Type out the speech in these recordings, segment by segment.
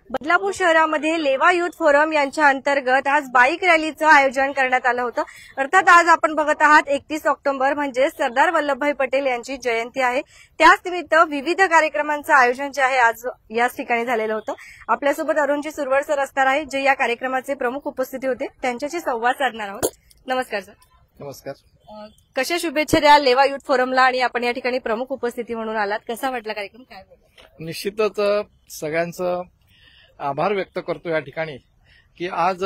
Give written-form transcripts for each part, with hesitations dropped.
बदलापूर शहरामध्ये लेवा youth forum यांच्या अंतर्गत आज बाईक रॅलीचं आयोजन करण्यात आलं होतं। अर्थात आज आपण बघत आहात 31 ऑक्टोबर म्हणजे सरदार वल्लभभाई पटेल यांची जयंती आहे। त्याच निमित्त विविध कार्यक्रमांचं आयोजन जे आहे आज याच ठिकाणी झालेलं होतं। आपल्यासोबत अरुणजी सुरवड सर असणार आहेत, जे या कार्यक्रमाचे प्रमुख उपस्थिती होते, त्यांच्याशी संवाद साधणार आहोत। नमस्कार सर। नमस्कार। कशा शुभेच्छा द्या लेवा युथ फोरमला आणि आपण या ठिकाणी प्रमुख उपस्थिती म्हणून आलात, कसा वाटला कार्यक्रम, काय बोलला? निश्चितच सगळ्यांचं आभार व्यक्त करतो या ठिकाणी की आज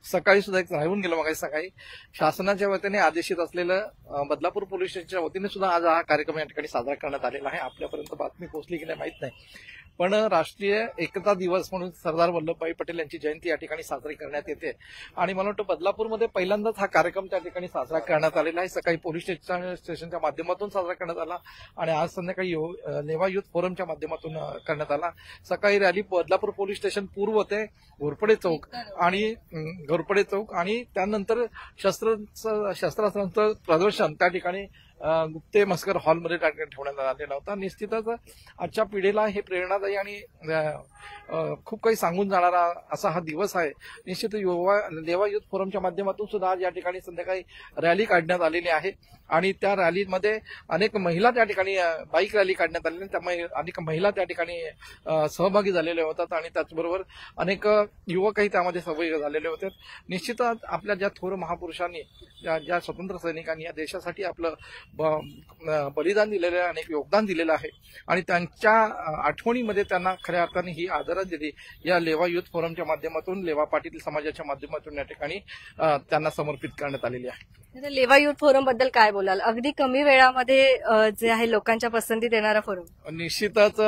सकाळी सुद्धा एक राहून गेलो मग सकाळी शासनाच्या वतीने आदेशित असलेलं बदलापूर पोलीस स्टेशनच्या वतीने सुद्धा आज हा कार्यक्रम या ठिकाणी साजरा करण्यात आलेला आहे। आपल्यापर्यंत बातमी पोहोचली की नाही माहित नाही, पण राष्ट्रीय एकता दिवस म्हणून सरदार वल्लभभाई पटेल यांची जयंती या ठिकाणी साजरी करण्यात येते आणि मला वाटतं बदलापूरमध्ये पहिल्यांदाच हा कार्यक्रम त्या ठिकाणी साजरा करण्यात आलेला आहे। सकाळी पोलीस स्टेशनच्या माध्यमातून साजरा करण्यात आला आणि आज संध्याकाळी लेवा युथ फोरमच्या माध्यमातून करण्यात आला। सकाळी रॅली बदलापूर पोलीस स्टेशन पूर्व ते घोरपडे चौक आणि त्यानंतर शस्त्रास्त्रांचं प्रदर्शन त्या ठिकाणी गुप्ते मस्कर हॉलमध्ये ठेवण्यात आलेला होता। निश्चितच आजच्या पिढीला हे प्रेरणादायी आणि खूप काही सांगून जाणारा असा हा दिवस आहे। निश्चित लेवा युथ फोरमच्या माध्यमातून सुद्धा आज या ठिकाणी संध्याकाळी रॅली काढण्यात आलेली आहे आणि त्या रॅलीमध्ये अनेक महिला त्या ठिकाणी बाईक रॅली काढण्यात आलेली, त्यामुळे अनेक महिला त्या ठिकाणी सहभागी झालेले होतात आणि त्याचबरोबर अनेक युवकही त्यामध्ये सहभागी झालेले होते। निश्चितच आपल्या ज्या थोर महापुरुषांनी ज्या स्वतंत्र सैनिकांनी या देशासाठी आपलं बलिदान दिलेलं आहे, अनेक योगदान दिलेलं आहे आणि त्यांच्या आठवणीमध्ये त्यांना खऱ्या अर्थाने ही आदरांजली या लेवा युथ फोरमच्या माध्यमातून लेवा पाटील समाजाच्या माध्यमातून या ठिकाणी त्यांना समर्पित करण्यात आलेली आहे। लेवा युथ फोरम बद्दल काय बोलाल? अगदी कमी वेळामध्ये जे आहे लोकांच्या पसंतीत येणारा फोरम। निश्चितच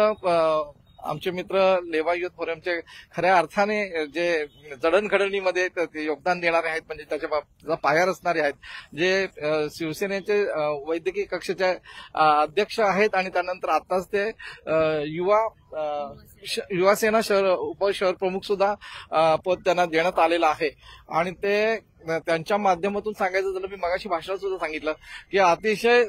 आमचे मित्र लेवा युथ फोरमचे खऱ्या अर्थाने जे जडणघडणीमध्ये योगदान देणारे आहेत, म्हणजे त्याच्या पाया रचणारे आहेत, जे शिवसेनेचे वैद्यकीय कक्षाचे अध्यक्ष आहेत आणि त्यानंतर आताच ते युवासेना शहर उपशहर प्रमुख सुद्धा पद त्यांना देण्यात आलेलं आहे आणि ते त्यांच्या माध्यमातून सांगायचं झालं, मी मगाशी भाषणात सुद्धा सांगितलं की अतिशय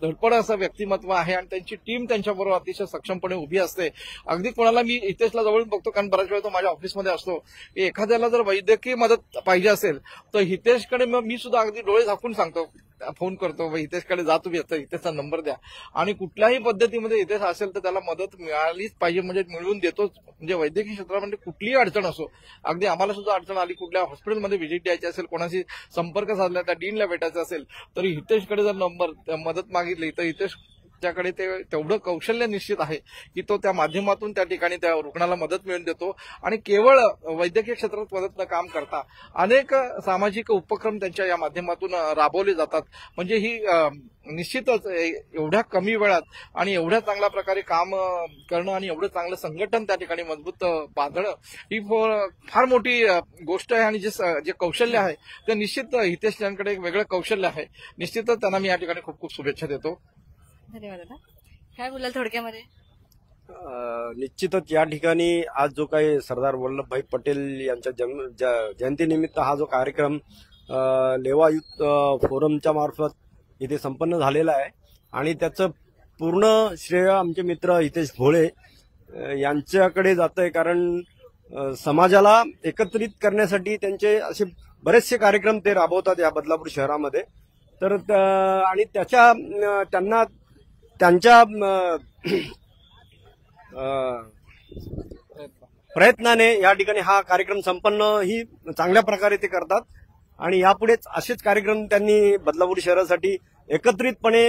धडपड असं व्यक्तिमत्व आहे आणि त्यांची टीम त्यांच्याबरोबर अतिशय सक्षमपणे उभी असते। अगदी कोणाला मी हितेशला जवळून बघतो, कारण बऱ्याच वेळा तो माझ्या ऑफिसमध्ये असतो, की एखाद्याला जर वैद्यकीय मदत पाहिजे असेल तर हितेशकडे मी सुद्धा अगदी डोळे झाकून सांगतो, फोन करतो, हितेशकडे जा तुम्ही, हितेशचा नंबर द्या आणि कुठल्याही पद्धतीमध्ये हितेश असेल तर त्याला मदत मिळालीच पाहिजे, म्हणजे मिळवून देतोच। म्हणजे वैद्यकीय क्षेत्रामध्ये कुठलीही अडचण असो, अगदी आम्हाला सुद्धा अडचण आली, कुठल्या हॉस्पिटलमध्ये व्हिजिट द्यायची असेल, कोणाशी संपर्क साधला, त्या डीनला भेटायचं असेल तरी हितेशकडे जर मदत मागितली तर हितेश त्याकडे ते तेवढं कौशल्य निश्चित आहे की तो त्या माध्यमातून त्या ठिकाणी त्या रुग्णाला मदत मिळवून देतो आणि केवळ वैद्यकीय क्षेत्रात मदत न काम करता अनेक सामाजिक उपक्रम त्यांच्या या माध्यमातून राबवले जातात। म्हणजे ही निश्चितच एवढ्या कमी वेळात आणि एवढ्या चांगल्या प्रकारे काम करणं आणि एवढं चांगलं संघटन त्या ठिकाणी मजबूत बांधणं ही फार मोठी गोष्ट आहे आणि जे कौशल्य आहे ते निश्चित हितेश यांकडे एक वेगळं कौशल्य आहे। निश्चितच त्यांना मी या ठिकाणी खूप खूप शुभेच्छा देतो। धन्यवाद दादा। काय बोलाल थोडक्यामध्ये? निश्चितच या ठिकाणी आज जो काही सरदार वल्लभभाई पटेल यांच्या जयंतीनिमित्त हा जो कार्यक्रम लेवा युथ फोरमच्या मार्फत इथे संपन्न झालेला आहे आणि त्याचं पूर्ण श्रेय आमचे मित्र हितेश भोळे यांच्याकडे जातंय, कारण समाजाला एकत्रित करण्यासाठी त्यांचे असे बरेचसे कार्यक्रम ते राबवतात या बदलापूर शहरामध्ये। तर आणि त्यांना त्यांच्या प्रयत्नाने या ठिकाणी हा कार्यक्रम संपन्न ही चांगल्या प्रकारे ते करतात आणि यापुढेच असेच कार्यक्रम त्यांनी बदलापूर शहरासाठी एकत्रितपणे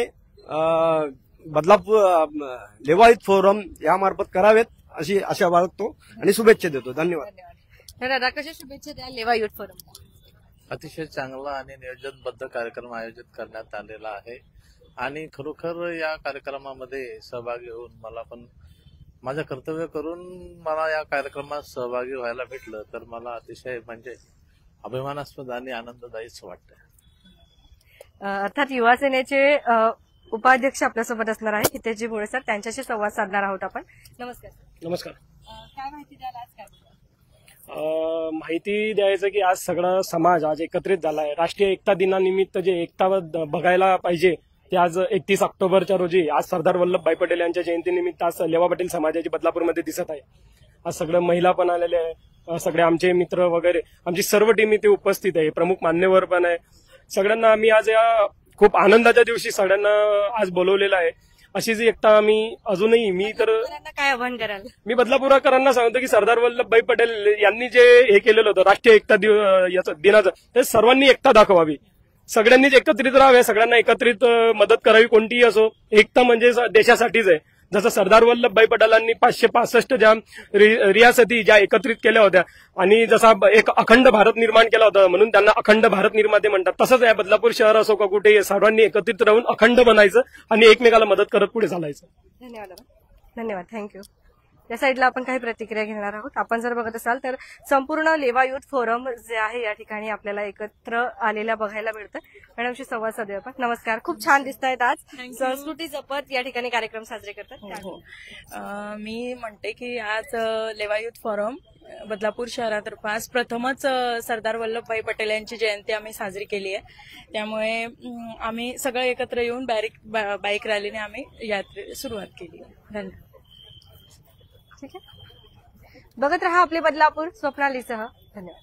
लेवा युथ फोरम यामार्फत करावेत अशी आशा बाळगतो आणि शुभेच्छा देतो। धन्यवाद। दादा, कशा शुभेच्छा द्या लेवा युथ फोरम? अतिशय चांगला आणि नियोजनबद्ध कार्यक्रम आयोजित करण्यात आलेला आहे आणि खरोखर या कार्यक्रमामध्ये सहभागी होऊन मला पण माझं कर्तव्य करून मला या कार्यक्रमात सहभागी व्हायला भेटलं तर मला अतिशय म्हणजे अभिमानास्पद आणि आनंददायीच वाटतंय। अर्थात युवा सेनेचे उपाध्यक्ष आपल्यासोबत असणार आहे हितेशजी भोळे सर, त्यांच्याशी संवाद साधणार आहोत आपण। नमस्कार। नमस्कार। काय माहिती द्याल आज? काय माहिती द्यायचं की आज सगळा समाज आज एकत्रित झाला आहे। राष्ट्रीय एकता दिनानिमित्त जे एकता बघायला पाहिजे ते आज 31 ऑक्टोबरच्या रोजी आज सरदार वल्लभभाई पटेल यांच्या जयंतीनिमित्त आज लेवा पाटील समाजाची बदलापूरमध्ये दिसत आहे आज सगळ्या महिला पण आलेल्या आहे, सगळे आमचे मित्र वगैरे आमची सर्व टीम इथे उपस्थित आहे, प्रमुख मान्यवर पण आहे. सगळ्यांना आम्ही आज या खूप आनंदाच्या दिवशी सगळ्यांना आज बोलवलेलं आहे. अशी जी एकता आम्ही अजूनही मुलांना काय आव्हान कराल? मी बदलापूरकरांना सांगतो की सरदार वल्लभभाई पटेल यांनी जे हे केलेलं होतं राष्ट्रीय एकता दिनाचं, ते सर्वांनी एकता दाखवावी, सगळ्यांनीच एकत्रित राहावे, सगळ्यांना एकत्रित मदत करावी, कोणतीही असो. एकता म्हणजे देशासाठीच आहे. जसं सरदार वल्लभभाई पटेलांनी 565 ज्या रियासती ज्या एकत्रित केल्या होत्या आणि जसा एक अखंड भारत निर्माण केला होता म्हणून त्यांना अखंड भारत निर्माते म्हणतात, तसंच या बदलापूर शहर असो का कुठे सर्वांनी एकत्रित राहून अखंड बनायचं आणि एकमेकाला मदत करत पुढे चालायचं. धन्यवाद, थँक्यू. या साईडला आपण काही प्रतिक्रिया घेणार आहोत. आपण जर बघत असाल तर संपूर्ण लेवा युथ फोरम जे आहे या ठिकाणी आपल्याला एकत्र आलेल्या बघायला मिळतं. मॅडमशी संवाद साधूया आपण. नमस्कार, खूप छान दिसत आहेत आज, संस्कृती जपत या ठिकाणी कार्यक्रम साजरे करतात. मी म्हणते की आज लेवा युथ फोरम बदलापूर शहरातर्फे आज प्रथमच सरदार वल्लभभाई पटेल यांची जयंती आम्ही साजरी केली आहे. त्यामुळे आम्ही सगळे एकत्र येऊन बाईक रॅलीने आम्ही यात्रेला सुरुवात केली आहे. धन्यवाद. ठीक आहे, बघत रहा आपले बदलापूर स्वप्नालीसह. धन्यवाद.